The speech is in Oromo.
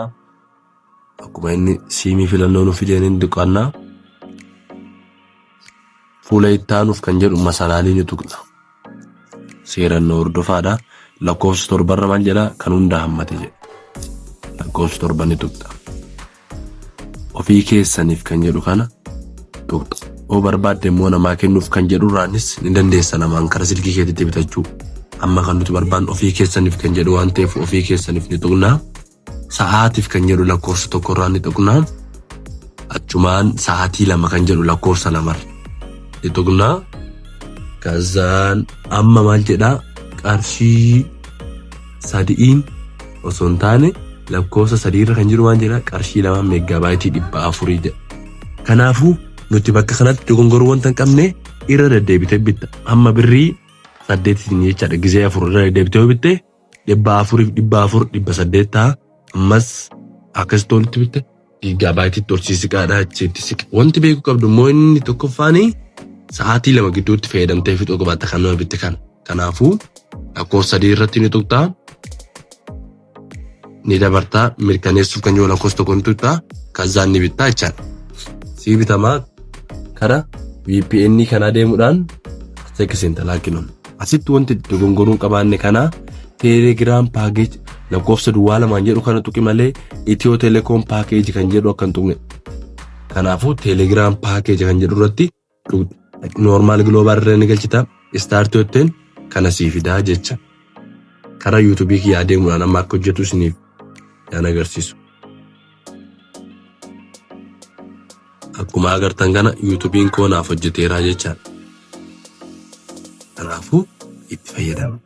akkuma inni siimii filannoo nuuf fideen hin diqannaa fuula ittaanuuf kan jedhu masalaalii ni tuqna. Seerannoo hordofaadha. Lakkoofsa torbarra maal jedha kan hunda hammate jedha. Lakkoofsa torba ni tuqna. Ofii keessaniif kan jedhu kana tuqna. Oo barbaadde immoo namaa kennuuf kan jedhu irraanis ni dandeessa namaan karaa silkii keetitti bitachuu. Amma kan nuti barbaannu ofii keessaniif kan jedhu waan ta'eef ofii keessaniif ni tuqna. Sa'aatiif kan jedhu lakkoofsa tokkorraa ni tuqna. Achumaan sa'aatii lama kan jedhu lakkoofsa lamarra ni tuqna. Kazaan amma maal jedhaa qarshii sadiin osoo hin taane lakkoofsa sadiirra kan jiru waan jedhaa qarshii 2 meeggaabaaytii 400 jedha. Kanaafuu nuti bakka kanatti dogongoruu wanta hin qabne irra deddeebitee bitta. Amma birrii 8 jechaadha gizee 4 irra deddeebitee bitte 400 ta'a. Ammas akkasitti walitti bitte giigaabaaytii torsiisi qaadhaa achitti siqa. Wanti beekuu qabdu immoo inni tokkoffaanii sa'aatii 2 gidduutti fayyadamtee fixuu qabaatta kan nama bitte kana. Kanaafuu lakkoofsa 3 irratti ni tuqxaa. Ni dabartaa mirkaneessuuf kan jiru lakkoofsa tokko ni tuqxaa. Kazaan ni bittaa jechaadha. Sii bitamaa kara VPN kanaa deemuudhaan seekisiin talaaqinuun. Asitti wanti dogongoruun qabaanne kanaa Telegram package lakkoofsa duwwaa 2 jedhu kana tuqi malee Itiyoo Telekoom package kan jedhu akka hin tuqne. Kanaafuu Telegram package kan jedhu irratti normal global irra ni galchita. Start yooteen kana sii fidaa jecha. Karaa YouTube kiyyaa deemuudhaan amma akka hojjetu isiniif yaan agarsiisu. Akkuma agartan kana YouTube'n koo naaf hojjeteeraa jechaadha. Kanaafuu itti fayyadama.